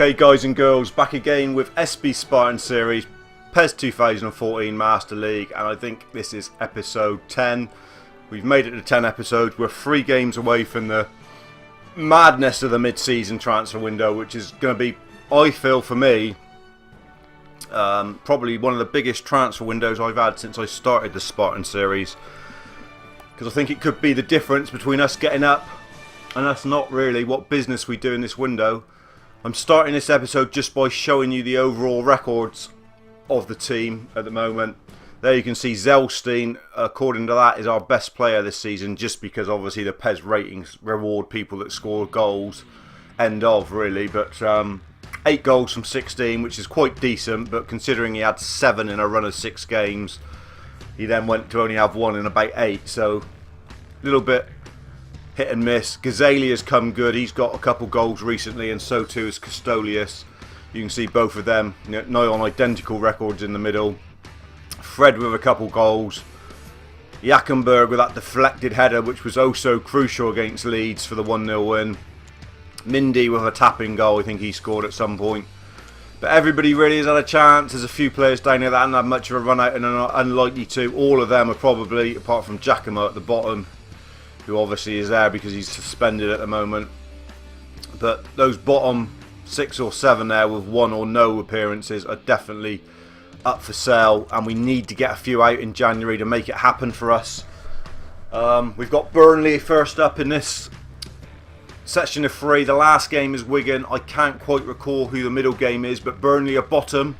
Okay guys and girls, back again with SB Spartan Series, PES 2014 Master League, and I think this is episode 10. We've made it to 10 episodes. We're 3 games away from the madness of the mid-season transfer window, which is going to be, I feel for me, probably one of the biggest transfer windows I've had since I started the Spartan Series. Because I think it could be the difference between us getting up and us not really, what business we do in this window. I'm starting this episode just by showing you the overall records of the team at the moment. There you can see Zelstein, according to that, is our best player this season, just because obviously the PES ratings reward people that score goals. End of, really. But 8 goals from 16, which is quite decent, but considering he had 7 in a run of 6 games, he then went to only have 1 in about 8, so a little bit hit and miss. Gazali has come good. He's got a couple goals recently, and so too is Custolius. You can see both of them nigh on identical records in the middle. Fred with a couple goals. Jackenberg with that deflected header, which was oh so crucial against Leeds for the 1-0 win. Mindy with a tapping goal. I think he scored at some point. But everybody really has had a chance. There's a few players down here that haven't had much of a run out and are unlikely to. All of them are probably, apart from Giacomo at the bottom, who obviously is there because he's suspended at the moment. But those bottom 6 or 7 there with 1 or no appearances are definitely up for sale, and we need to get a few out in January to make it happen for us. We've got Burnley first up in this section of 3. The last game is Wigan. I can't quite recall who the middle game is, but Burnley are bottom,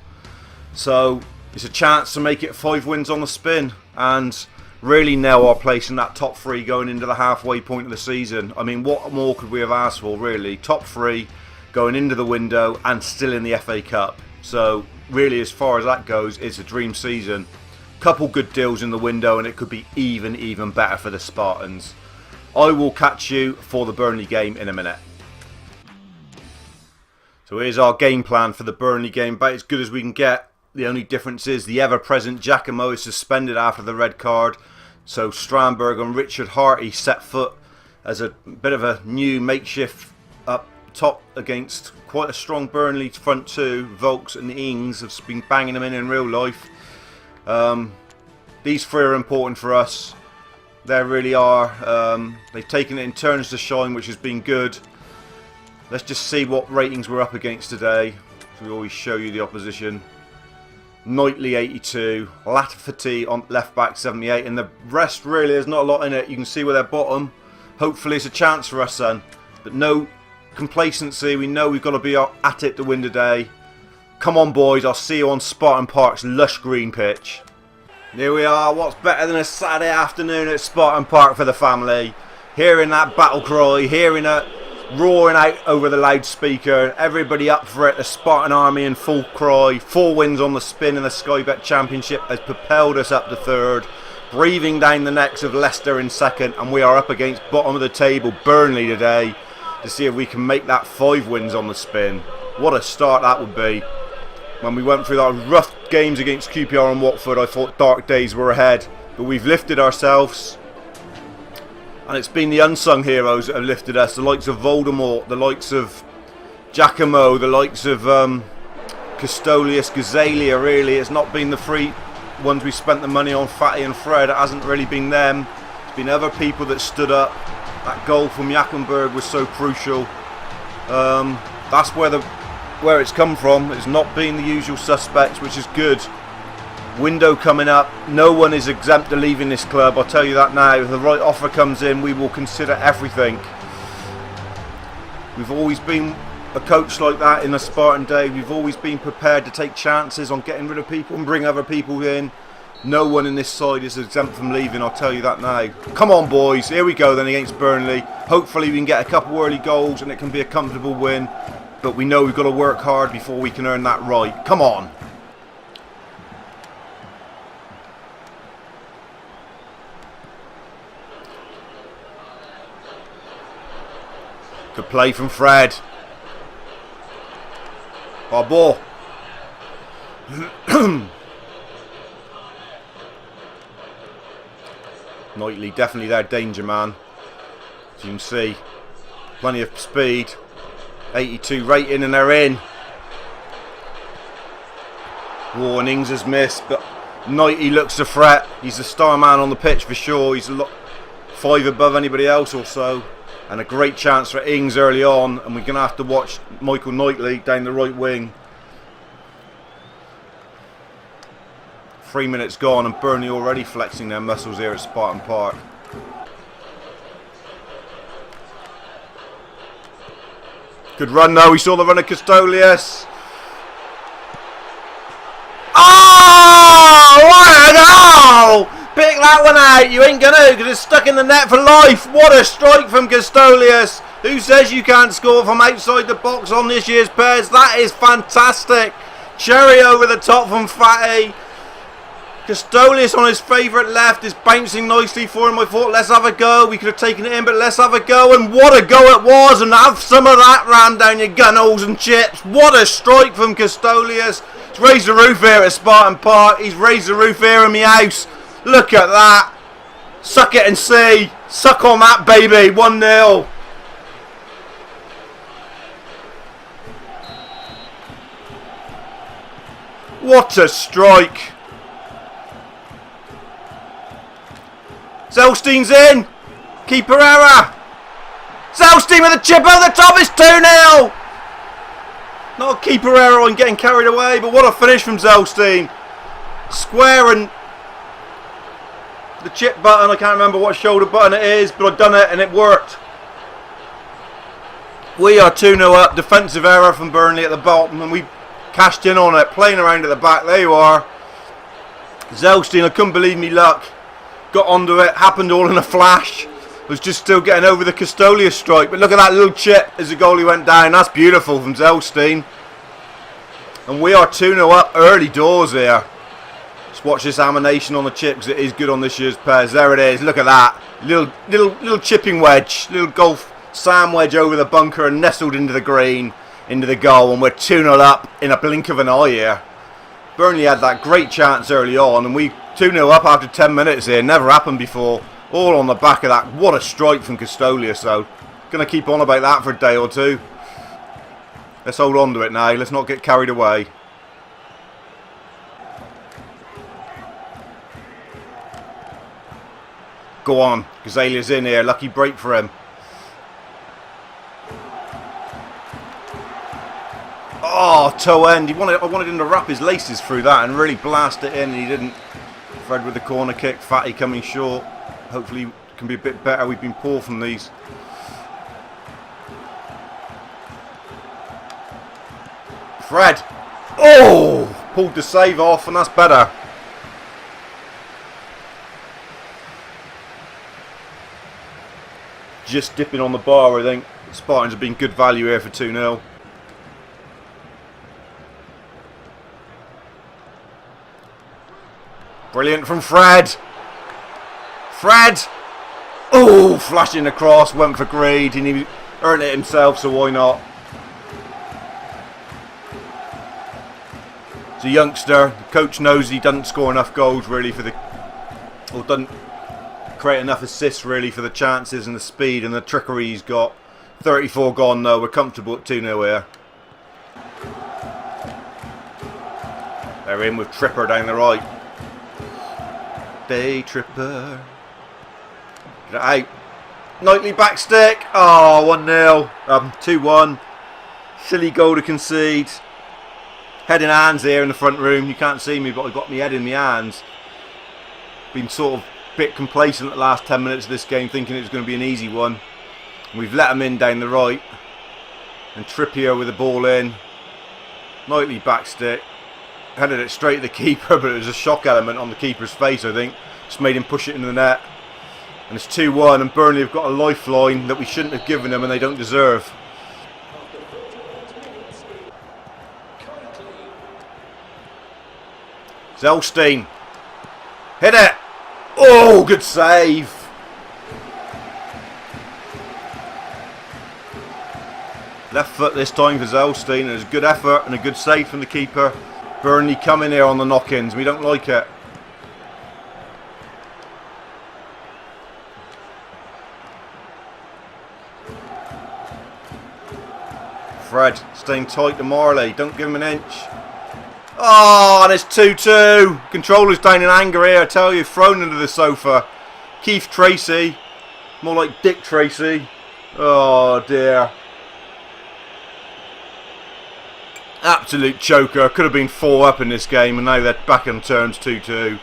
so it's a chance to make it 5 wins on the spin and really nail our place in that top 3 going into the halfway point of the season. I mean, what more could we have asked for, really? Top 3 going into the window and still in the FA Cup. So really, as far as that goes, it's a dream season. Couple good deals in the window and it could be even better for the Spartans. I will catch you for the Burnley game in a minute. So here's our game plan for the Burnley game, about as good as we can get. The only difference is the ever-present Giacomo is suspended after the red card. So Strandberg and Richard Harty set foot as a bit of a new makeshift up top against quite a strong Burnley front 2. Volks and Ings have been banging them in real life. These 3 are important for us. They really are. They've taken it in turns to shine, which has been good. Let's just see what ratings we're up against today. So we always show you the opposition. Knightley 82, Lafferty on left back 78, and the rest really, there's not a lot in it. You can see where they're bottom. Hopefully it's a chance for us, son. But no complacency. We know we've got to be at it to win today. Come on, boys. I'll see you on Spartan Park's lush green pitch. Here we are. What's better than a Saturday afternoon at Spartan Park for the family? Hearing that battle cry, hearing it roaring out over the loudspeaker. Everybody up for it. The Spartan Army in full cry. 4 wins on the spin in the Sky Bet Championship has propelled us up to 3rd. Breathing down the necks of Leicester in 2nd. And we are up against bottom of the table Burnley today to see if we can make that 5 wins on the spin. What a start that would be. When we went through that rough games against QPR and Watford, I thought dark days were ahead. But we've lifted ourselves. And it's been the unsung heroes that have lifted us. The likes of Voldemort, the likes of Giacomo, the likes of Custolius, Gazalia, really. It's not been the 3 ones we spent the money on, Fatty and Fred. It hasn't really been them. It's been other people that stood up. That goal from Jackenberg was so crucial. That's where it's come from. It's not been the usual suspects, which is good. Window coming up. No one is exempt to leaving this club. I'll tell you that now. If the right offer comes in, we will consider everything. We've always been a coach like that in the Spartan day. We've always been prepared to take chances on getting rid of people and bring other people in. No one in this side is exempt from leaving, I'll tell you that now. Come on, boys. Here we go then against Burnley. Hopefully we can get a couple early goals and it can be a comfortable win. But we know we've got to work hard before we can earn that right. Come on. Good play from Fred. Our ball. Knightley, definitely their danger man. As you can see, plenty of speed. 82 rating and they're in. Warnings has missed, but Knighty looks a threat. He's the star man on the pitch for sure. He's a lot 5 above anybody else or so. And a great chance for Ings early on. And we're going to have to watch Michael Knightley down the right wing. 3 minutes gone and Burnley already flexing their muscles here at Spartan Park. Good run though. We saw the run of Custolius. Oh, what a goal! Pick that one out. You ain't gonna, because it's stuck in the net for life. What a strike from Custolius. Who says you can't score from outside the box on this year's pairs? That is fantastic. Cherry over the top from Fatty. Custolius on his favourite left is bouncing nicely for him. I thought, let's have a go. We could have taken it in, but let's have a go. And what a go it was. And have some of that rammed down your gunholes and chips. What a strike from Custolius. He's raised the roof here at Spartan Park. He's raised the roof here in my house. Look at that. Suck it and see. Suck on that, baby. 1-0. What a strike. Zelstein's in. Keeper error. Zelstein with a chip over the top. It's 2-0. Not a keeper error on getting carried away, but what a finish from Zelstein. Square and the chip button. I can't remember what shoulder button it is, but I've done it and it worked. We are 2-0 up. Defensive error from Burnley at the bottom, and we cashed in on it. Playing around at the back. There you are. Zelstein, I couldn't believe me luck. Got onto it, happened all in a flash. Was just still getting over the Custolius strike. But look at that little chip as the goalie went down. That's beautiful from Zelstein. And we are 2-0 up early doors here. Just watch this animation on the chip because it is good on this year's pairs. There it is. Look at that. Little chipping wedge. Little golf sand wedge over the bunker and nestled into the green, into the goal. And we're 2-0 up in a blink of an eye here. Burnley had that great chance early on and we 2-0 up after 10 minutes here. Never happened before. All on the back of that. What a strike from Custolius though. Going to keep on about that for a day or two. Let's hold on to it now. Let's not get carried away. Go on. Gazalia's in here. Lucky break for him. Oh, toe end. I wanted him to wrap his laces through that and really blast it in, and he didn't. Fred with the corner kick. Fatty coming short. Hopefully can be a bit better. We've been poor from these. Fred. Oh! Pulled the save off, and that's better. Just dipping on the bar, I think. Spartans have been good value here for 2-0. Brilliant from Fred. Fred. Oh, flashing across. Went for greed. And he earned it himself, so why not? He's a youngster. The coach knows he doesn't score enough goals really for the... or doesn't create enough assists really for the chances and the speed and the trickery he's got. 34 gone though. We're comfortable at 2-0 here. They're in with Tripper down the right. Day Tripper. Get it out. Knightley back stick. Oh, 1-0. 2-1. Silly goal to concede. Head in hands here in the front room. You can't see me, but I've got my head in my hands. Been sort of a bit complacent the last 10 minutes of this game, thinking it was going to be an easy one. And we've let them in down the right. And Trippier with the ball in. Knightley back stick. Headed it straight at the keeper, but it was a shock element on the keeper's face, I think. Just made him push it into the net. And it's 2-1, and Burnley have got a lifeline that we shouldn't have given them and they don't deserve. Zelstein. Hit it! Oh, good save! Left foot this time for Zelstein, and it was a good effort and a good save from the keeper. Burnley coming here on the knock-ins. We don't like it. Fred staying tight to Marley. Don't give him an inch. Oh, and it's 2-2. Controller's down in anger here, I tell you. Thrown into the sofa. Keith Tracy. More like Dick Tracy. Oh, dear. Absolute choker. Could have been 4 up in this game, and now they're back on terms 2-2.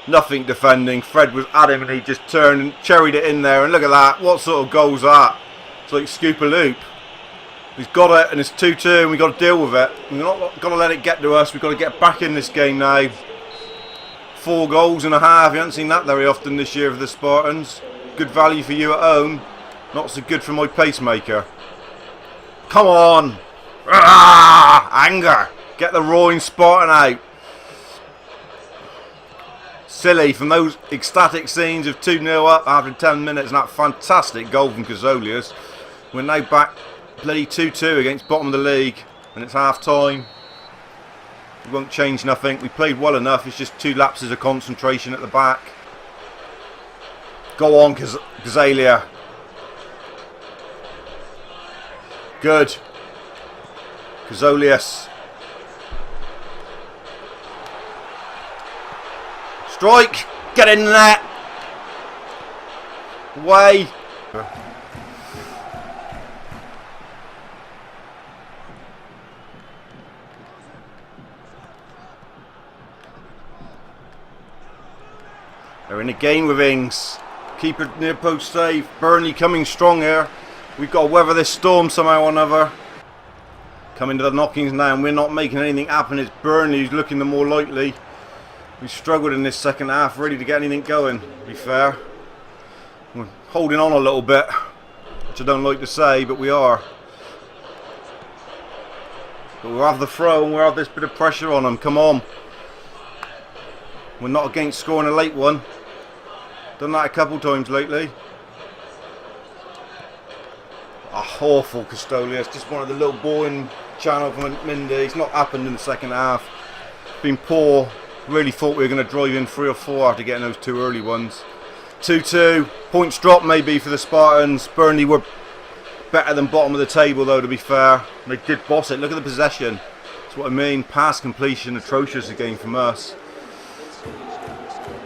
Nothing defending. Fred was at him, and he just turned and cherried it in there. And look at that. What sort of goal's that? It's like scoop a loop. He's got it, and it's 2-2, and we've got to deal with it. We're not going to let it get to us. We've got to get back in this game now. 4 goals and a half. You haven't seen that very often this year for the Spartans. Good value for you at home. Not so good for my pacemaker. Come on. Ah, anger. Get the roaring Spartan out. Silly from those ecstatic scenes of 2-0 up after 10 minutes and that fantastic goal from Kazolius. We're now back bloody 2-2 against bottom of the league, and it's half time. It won't change nothing. We played well enough. It's just 2 lapses of concentration at the back. Go on, Kazalia. Good. Kazolius. Strike. Get in there. Away. They're in a game with Ings. Keeper near post save. Burnley coming strong here. We've got to weather this storm somehow or another. Coming to the knockings now, and we're not making anything happen. It's Burnley who's looking the more likely. We struggled in this second half really to get anything going, to be fair. We're holding on a little bit, which I don't like to say, but we are. But we'll have the throw, and we'll have this bit of pressure on them. Come on. We're not against scoring a late one. Done that a couple times lately. Awful Custolius. Just one of the little boring channel from Mindy. It's not happened in the second half. Been poor. Really thought we were going to drive in 3 or 4 after getting those 2 early ones. 2-2. Points drop maybe for the Spartans. Burnley were better than bottom of the table though, to be fair. They did boss it. Look at the possession. That's what I mean. Pass completion atrocious again from us.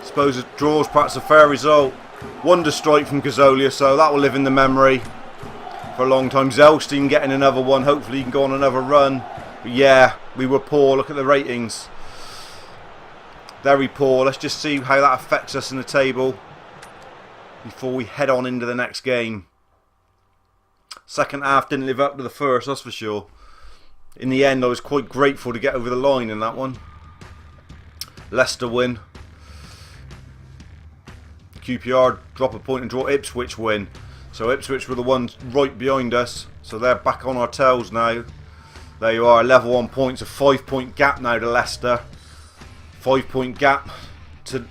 Suppose a draw's perhaps a fair result. Wonder strike from Kazolia, so that will live in the memory for a long time. Zelstein getting another one. Hopefully he can go on another run. But yeah, we were poor. Look at the ratings. Very poor. Let's just see how that affects us in the table before we head on into the next game. Second half didn't live up to the first, that's for sure. In the end, I was quite grateful to get over the line in that one. Leicester win. QPR drop a point and draw. Ipswich win. So Ipswich were the ones right behind us. So they're back on our tails now. There you are, level on points. A 5-point gap now to Leicester. 5-point gap to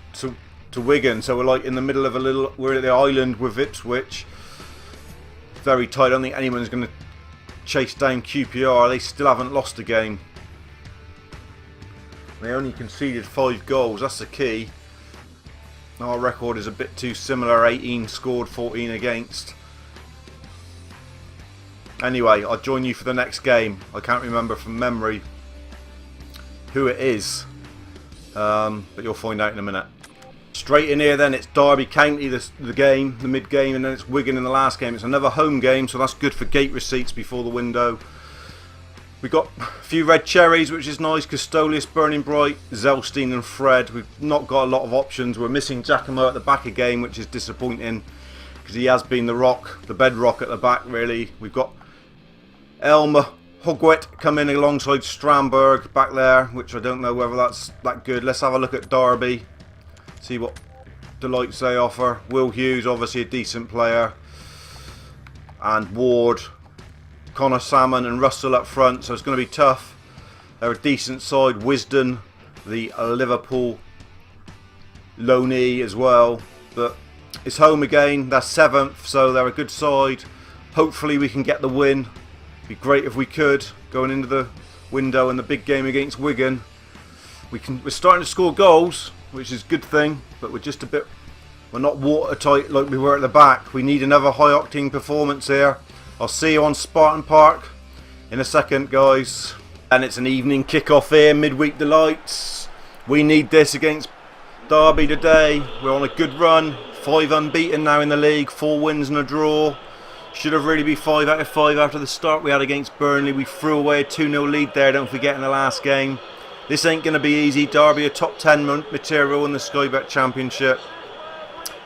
Wigan. So we're like in the middle of a little. We're at the island with Ipswich. Very tight. I don't think anyone's going to chase down QPR. They still haven't lost a game. They only conceded 5 goals. That's the key. Our record is a bit too similar. 18 scored, 14 against. Anyway, I'll join you for the next game. I can't remember from memory who it is. But you'll find out in a minute. Straight in here then, it's Derby County, the game, the mid-game, and then it's Wigan in the last game. It's another home game, so that's good for gate receipts before the window. We've got a few red cherries, which is nice. Custolius, Burning Bright, Zelstein and Fred. We've not got a lot of options. We're missing Giacomo at the back again, which is disappointing because he has been the rock, the bedrock at the back, really. We've got Elmer Hogwet coming alongside Stramberg back there, which I don't know whether that's that good. Let's have a look at Derby, see what delights they offer. Will Hughes, obviously a decent player, and Ward, Connor Salmon and Russell up front, so it's going to be tough. They're a decent side. Wisden, the Liverpool loanee as well, but it's home again. They're 7th, so they're a good side. Hopefully we can get the win. Be great if we could, going into the window and the big game against Wigan. We're starting to score goals, which is a good thing, but we're just a bit, we're not watertight like we were at the back. We need another high octane performance here. I'll see you on Spartan Park in a second, guys. And it's an evening kick-off here, midweek delights. We need this against Derby today. We're on a good run, 5 unbeaten now in the league, 4 wins and a draw. Should have really been 5 out of 5 after the start we had against Burnley. We threw away a 2-0 lead there, don't forget, in the last game. This ain't going to be easy. Derby a top 10 material in the Sky Bet Championship.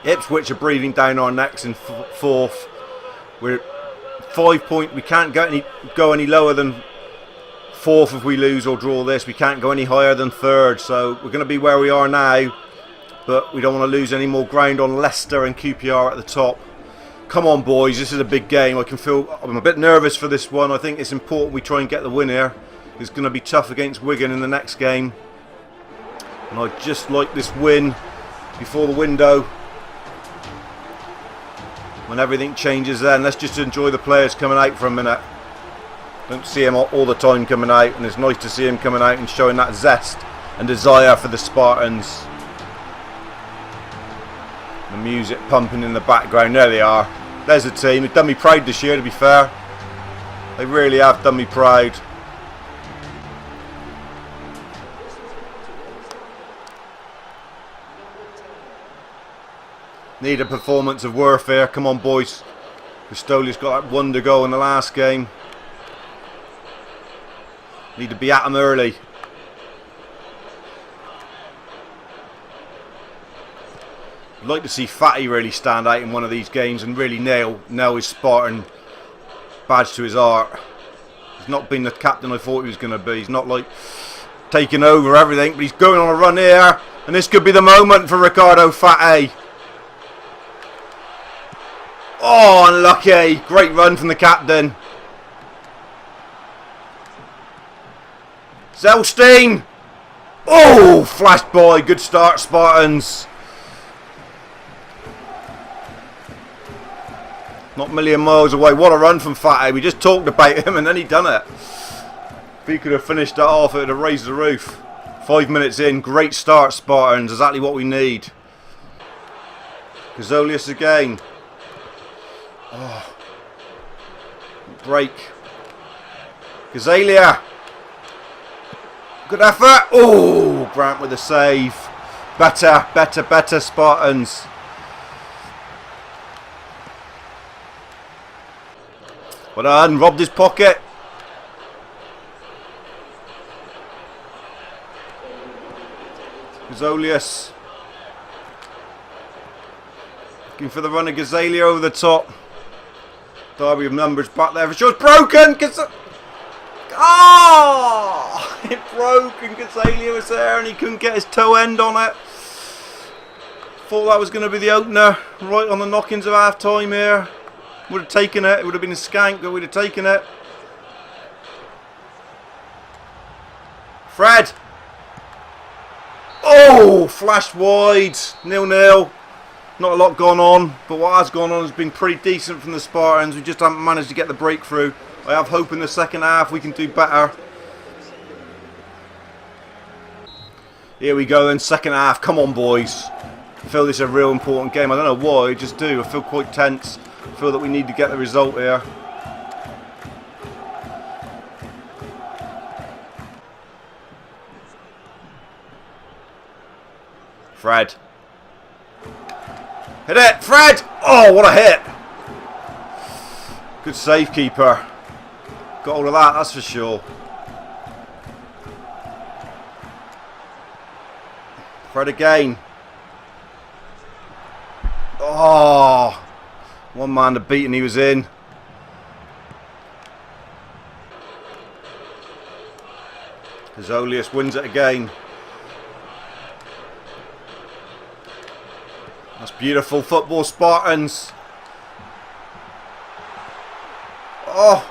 Ipswich are breathing down our necks in 4th. We're 5 points. We can't go any lower than 4th if we lose or draw this. We can't go any higher than 3rd. So we're going to be where we are now. But we don't want to lose any more ground on Leicester and QPR at the top. Come on, boys. This is a big game. I'm a bit nervous for this one. I think it's important we try and get the win here. It's going to be tough against Wigan in the next game. And I'd just like this win before the window. When everything changes then, let's just enjoy the players coming out for a minute. Don't see him all the time coming out, and it's nice to see him coming out and showing that zest and desire for the Spartans. The music pumping in the background. There they are. There's the team. They've done me proud this year, to be fair. They really have done me proud. Need a performance of worth here. Come on, boys. Pistolius got that wonder goal in the last game. Need to be at them early. I'd like to see Fatty really stand out in one of these games and really nail his Spartan badge to his heart. He's not been the captain I thought he was going to be. He's not like taking over everything, but he's going on a run here, and this could be the moment for Ricardo Fatty. Oh, unlucky. Great run from the captain. Zelstein. Oh, flashed by. Good start, Spartans. Not a million miles away. What a run from Fatty. We just talked about him and then he done it. If he could have finished that off, it would have raised the roof. 5 minutes in. Great start, Spartans. Exactly what we need. Gazolius again. Oh. Break. Gazalia. Good effort. Oh, Grant with a save. Better, Spartans. Well done, robbed his pocket. Gazolius. Looking for the run of Gazalia over the top. Derby of numbers back there. For sure, it's broken. Oh! It broke and Gazalia was there and he couldn't get his toe end on it. Thought that was going to be the opener. Right on the knockings of half time here. Would have taken it. It would have been a skank, but we'd have taken it. Fred. Oh, flashed wide. 0-0. Not a lot gone on, but what has gone on has been pretty decent from the Spartans. We just haven't managed to get the breakthrough. I have hope in the second half we can do better. Here we go then, second half. Come on, boys. I feel this is a real important game. I don't know why, I just do. I feel quite tense. I feel that we need to get the result here. Fred. Hit it, Fred! Oh, what a hit! Good save, keeper. Got all of that, that's for sure. Fred again. Oh, one man to beat and he was in. Gazolius wins it again. That's beautiful football, Spartans. Oh,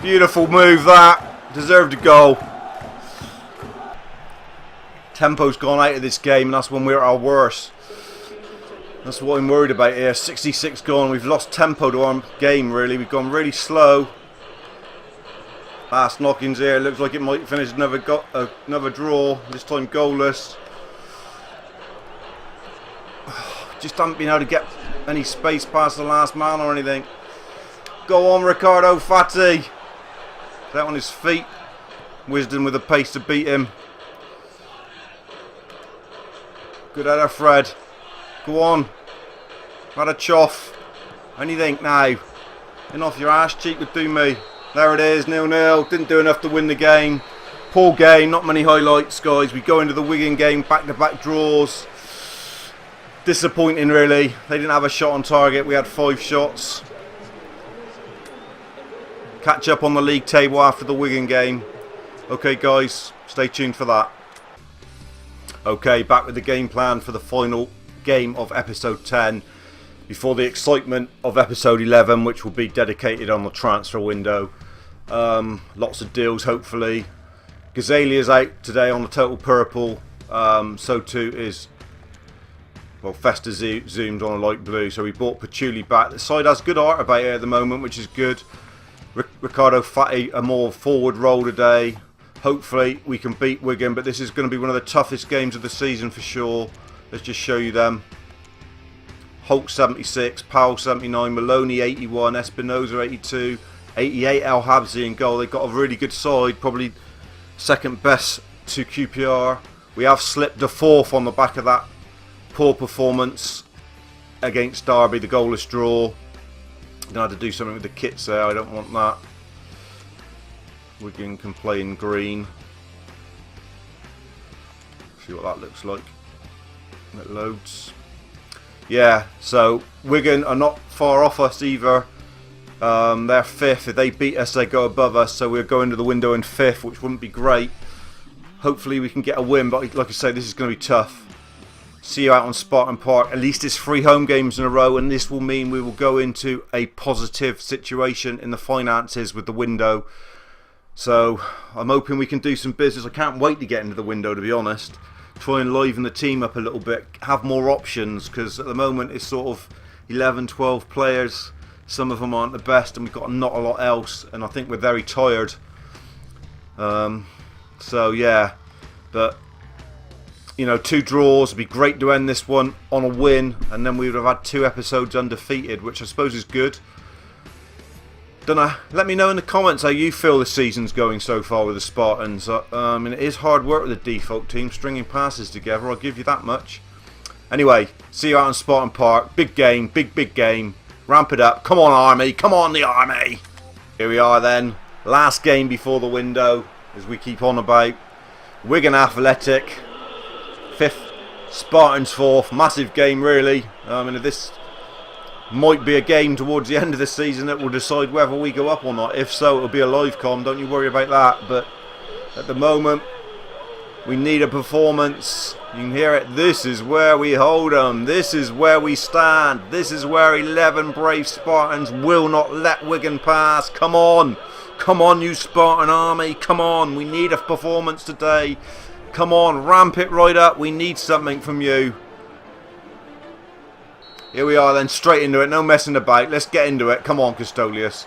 beautiful move that. Deserved a goal. Tempo's gone out of this game and that's when we're at our worst. That's what I'm worried about here. 66 gone. We've lost tempo to our game, really. We've gone really slow. Last knockings here. Looks like it might finish another draw. This time goalless. Just haven't been able to get any space past the last man or anything. Go on, Ricardo Fatti. That on his feet. Wisdom with the pace to beat him. Good header, Fred. Go on. Had a choff. Anything now. In off your ass cheek would do me. There it is, 0-0. Didn't do enough to win the game. Poor game, not many highlights, guys. We go into the Wigan game, back-to-back draws. Disappointing, really. They didn't have a shot on target. We had 5 shots. Catch up on the league table after the Wigan game. Okay, guys, stay tuned for that. Okay, back with the game plan for the final game of episode 10 before the excitement of episode 11, which will be dedicated on the transfer window. Lots of deals, hopefully. Gazalia's out today on the total purple. So too is, well, Festa zoomed on a light blue. So we bought Patchouli back. The side has good art about it at the moment, which is good. Ricardo Fati, a more forward role today. Hopefully we can beat Wigan, but this is going to be one of the toughest games of the season for sure. Let's just show you them. Holt 76, Powell 79, Maloney 81, Espinoza 82, 88 El Habsi in goal. They've got a really good side, probably second best to QPR. We have slipped a 4th on the back of that poor performance against Derby, the goalless draw. I'm going to have to do something with the kits there, I don't want that. Wigan can play in green. See what that looks like. It loads. Yeah, so Wigan are not far off us either. They're 5th. If they beat us, they go above us. So we'll go into the window in 5th, which wouldn't be great. Hopefully we can get a win, but like I say, this is going to be tough. See you out on Spartan Park. At least it's 3 home games in a row, and this will mean we will go into a positive situation in the finances with the window. So I'm hoping we can do some business. I can't wait to get into the window, to be honest. Try and liven the team up a little bit, have more options, because at the moment it's sort of 11, 12 players. Some of them aren't the best, and we've got not a lot else, and I think we're very tired. So yeah, but you know, 2 draws would be great to end this one on a win, and then we would have had 2 episodes undefeated, which I suppose is good. Don't know. Let me know in the comments how you feel the season's going so far with the Spartans. It is hard work with the default team, stringing passes together, I'll give you that much. Anyway, see you out on Spartan Park. Big game, big game. Ramp it up. Come on, Army. Come on, the Army. Here we are then. Last game before the window, as we keep on about. Wigan Athletic. 5th. Spartans 4th. Massive game, really. If this might be a game towards the end of the season that will decide whether we go up or not. If so, it'll be a live com, don't you worry about that. But at the moment, we need a performance. You can hear it. This is where we hold them. This is where we stand. This is where 11 brave Spartans will not let Wigan pass. Come on. Come on, you Spartan army. Come on. We need a performance today. Come on, ramp it right up. We need something from you. Here we are then, straight into it, no messing about. Let's get into it. Come on, Custodius.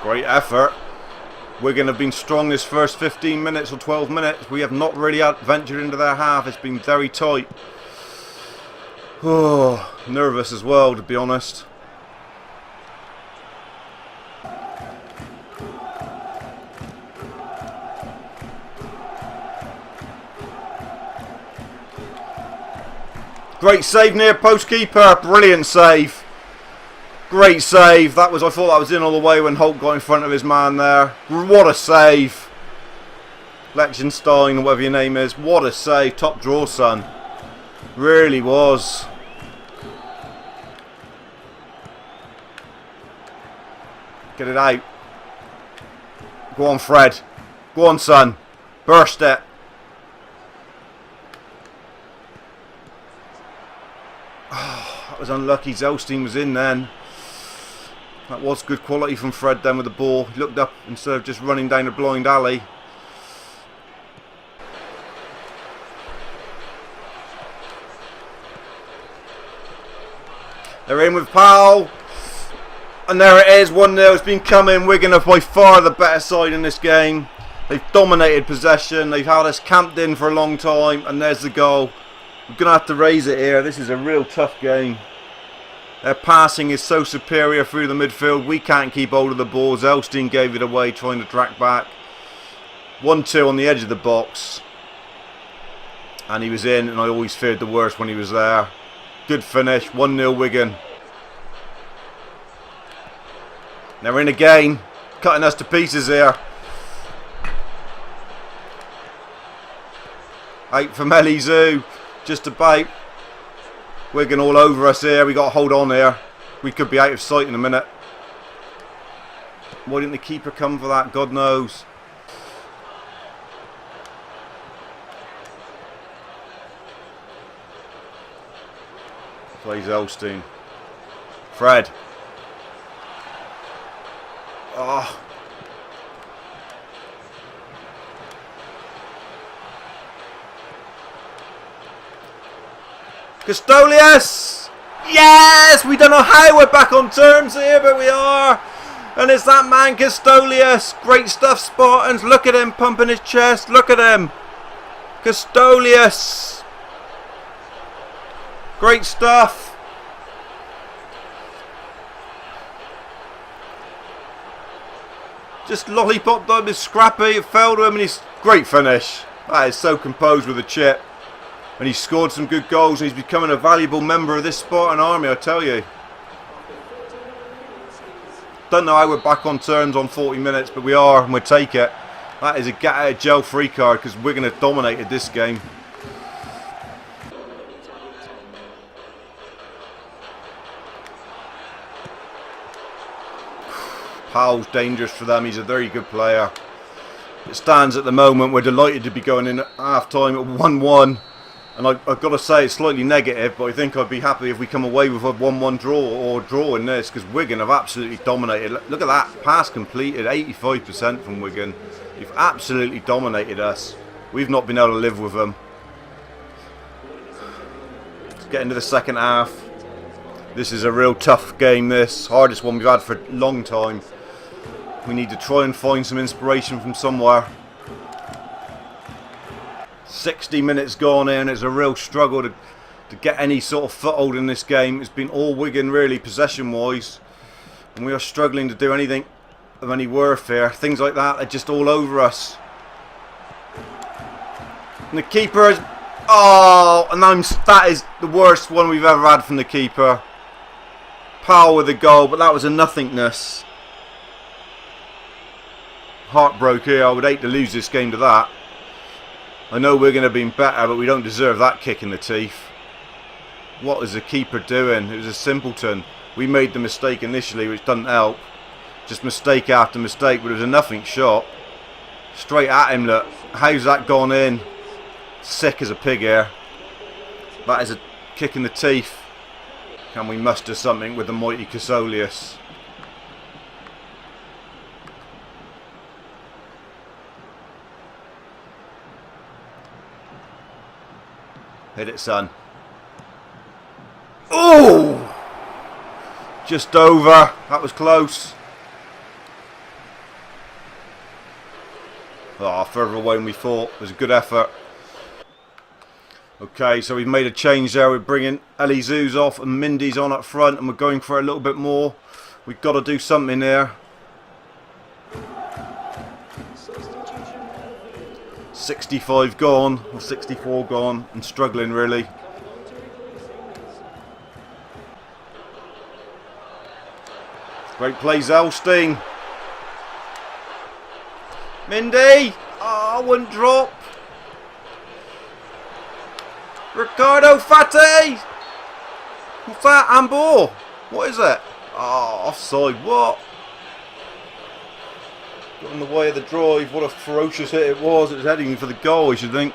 Great effort. Wigan have been strong this first 15 minutes or 12 minutes. We have not really ventured into their half. It's been very tight. Oh, nervous as well, to be honest. Great save near post keeper. Brilliant save. Great save. That was, I thought that was in all the way when Holt got in front of his man there. What a save. Liechtenstein, whatever your name is. What a save. Top draw, son. Really was. Get it out. Go on, Fred. Go on, son. Burst it. That was unlucky. Zelstein was in then. That was good quality from Fred then with the ball. He looked up instead of just running down a blind alley. They're in with Powell. And there it is, 1-0. It's been coming. Wigan are by far the better side in this game. They've dominated possession. They've had us camped in for a long time. And there's the goal. We're going to have to raise it here. This is a real tough game. Their passing is so superior through the midfield. We can't keep hold of the ball. Elstein gave it away trying to track back. 1-2 on the edge of the box. And he was in, and I always feared the worst when he was there. Good finish. 1-0 Wigan. They're in again. Cutting us to pieces here. Out from Elizu. Just about. Wigan all over us here. We got to hold on here. We could be out of sight in a minute. Why didn't the keeper come for that? God knows. Plays Elstein. Fred. Oh. Custolius! Yes! We don't know how we're back on terms here, but we are. And it's that man Custolius. Great stuff, Spartans. Look at him pumping his chest. Look at him. Custolius. Great stuff. Just lollipopped up his scrappy. It fell to him and he's great finish. That is so composed with a chip. And he's scored some good goals and he's becoming a valuable member of this Spartan army, I tell you. Don't know how we're back on terms on 40 minutes, but we are and we'll take it. That is a get out of jail free card because we're going to dominate this game. Powell's dangerous for them. He's a very good player. It stands at the moment. We're delighted to be going in at half time at 1-1. And I've got to say it's slightly negative, but I think I'd be happy if we come away with a 1-1 draw or draw in this because Wigan have absolutely dominated. Look at that. Pass completed. 85% from Wigan. They've absolutely dominated us. We've not been able to live with them. Let's get into the second half. This is a real tough game, this. Hardest one we've had for a long time. We need to try and find some inspiration from somewhere. 60 minutes gone in. It's a real struggle to get any sort of foothold in this game. It's been all Wigan really possession-wise. And we are struggling to do anything of any worth here. Things like that are just all over us. And the keeper is... Oh! And that is the worst one we've ever had from the keeper. Powell with a goal, but that was a nothingness. Heartbroken here. I would hate to lose this game to that. I know we're going to be better, but we don't deserve that kick in the teeth. What is the keeper doing? It was a simpleton. We made the mistake initially, which doesn't help. Just mistake after mistake, but it was a nothing shot. Straight at him, look. How's that gone in? Sick as a pig here. That is a kick in the teeth. Can we muster something with the mighty Custolius? Hit it, son. Oh! Just over. That was close. Oh, further away than we thought. It was a good effort. Okay, so we've made a change there. We're bringing Elizu's off and Mindy's on up front, and we're going for a little bit more. We've got to do something there. 65 gone, or 64 gone, and struggling really. Great play, Elstein. Mindy! Oh, one drop. Ricardo Fati! What's that? Handball? What is it? Oh, offside. What? Got in the way of the drive. What a ferocious hit it was. It was heading for the goal, I should think.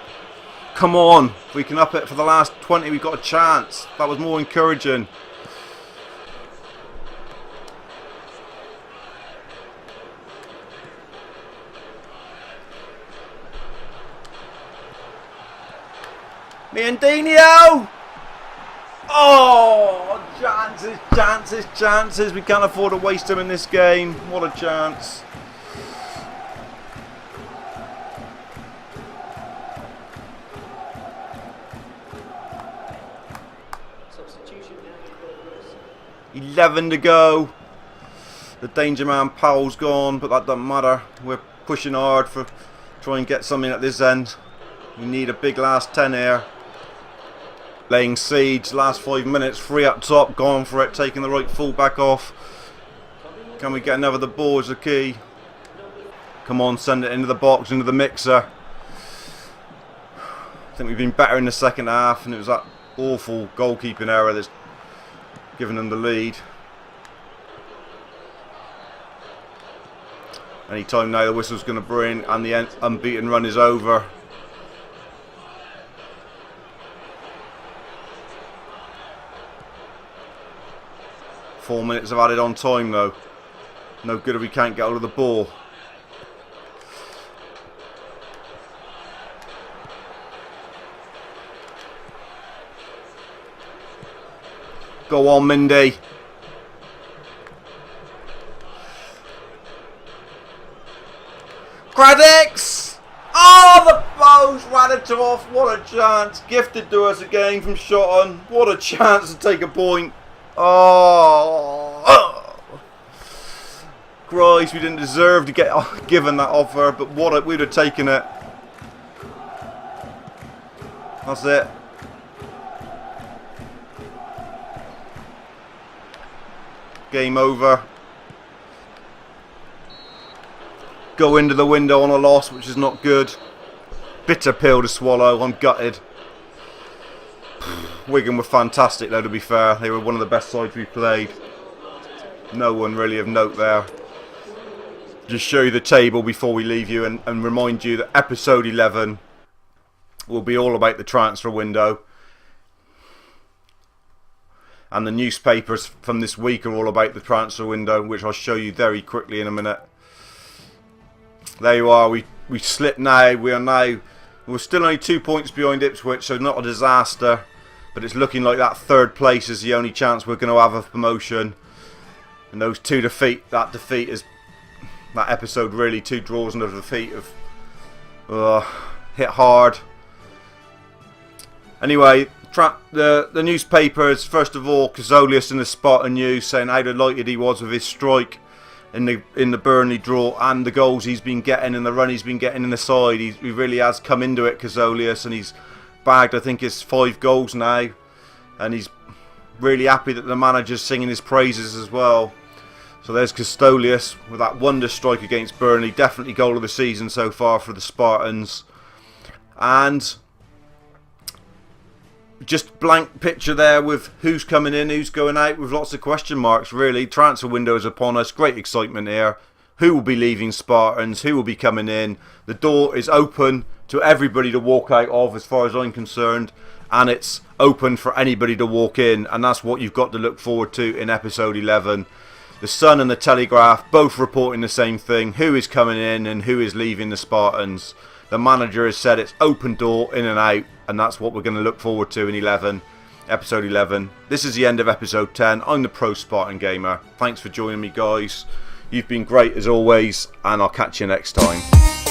Come on. If we can up it for the last 20, we've got a chance. That was more encouraging. Miandinho! Oh, chances, chances, chances. We can't afford to waste them in this game. What a chance. 11 to go. The Danger Man Powell's gone, but that doesn't matter. We're pushing hard for try and get something at this end. We need a big last 10 here. Laying siege, last 5 minutes, 3 up top, gone for it, taking the right fullback off. Can we get another? The ball is the key. Come on, send it into the box, into the mixer. I think we've been better in the second half, and it was that awful goalkeeping error that's given them the lead. Any time now the whistle's going to bring, and the unbeaten run is over. Four minutes of added on time though. No good if we can't get hold of the ball. Go on, Mindy. Craddox! Oh, the post ran it off. What a chance. Gifted to us again from shot on. What a chance to take a point. Oh. Christ, we didn't deserve to get given that offer, but we'd have taken it. That's it. Game over. Go into the window on a loss, which is not good. Bitter pill to swallow. I'm gutted. Wigan were fantastic though, to be fair. They were one of the best sides we played. No one really of note there. Just show you the table before we leave you and remind you that episode 11 will be all about the transfer window. And the newspapers from this week are all about the transfer window, which I'll show you very quickly in a minute. There you are. We slipped now. We're still only 2 points behind Ipswich, so not a disaster. But it's looking like that third place is the only chance we're going to have of promotion. And those two defeat, that episode really, 2 draws and a defeat of hit hard. Anyway, the newspapers, first of all, Cazolius in the Spartan News saying how delighted he was with his strike in the Burnley draw and the goals he's been getting and the run he's been getting in the side. He really has come into it, Cazolius, and he's bagged, I think it's 5 goals now, and he's really happy that the manager's singing his praises as well. So there's Castolius with that wonder strike against Burnley, definitely goal of the season so far for the Spartans. And just blank picture there with who's coming in, who's going out, with lots of question marks really. Transfer window is upon us, great excitement here. Who will be leaving Spartans, who will be coming in? The door is open to everybody to walk out of as far as I'm concerned, and it's open for anybody to walk in, and that's what you've got to look forward to in episode 11. The Sun and the Telegraph both reporting the same thing, who is coming in and who is leaving the Spartans. The manager has said it's open door, in and out, and that's what we're going to look forward to in episode 11. This is the end of episode 10. I'm the Pro Spartan Gamer. Thanks for joining me, guys. You've been great as always, and I'll catch you next time.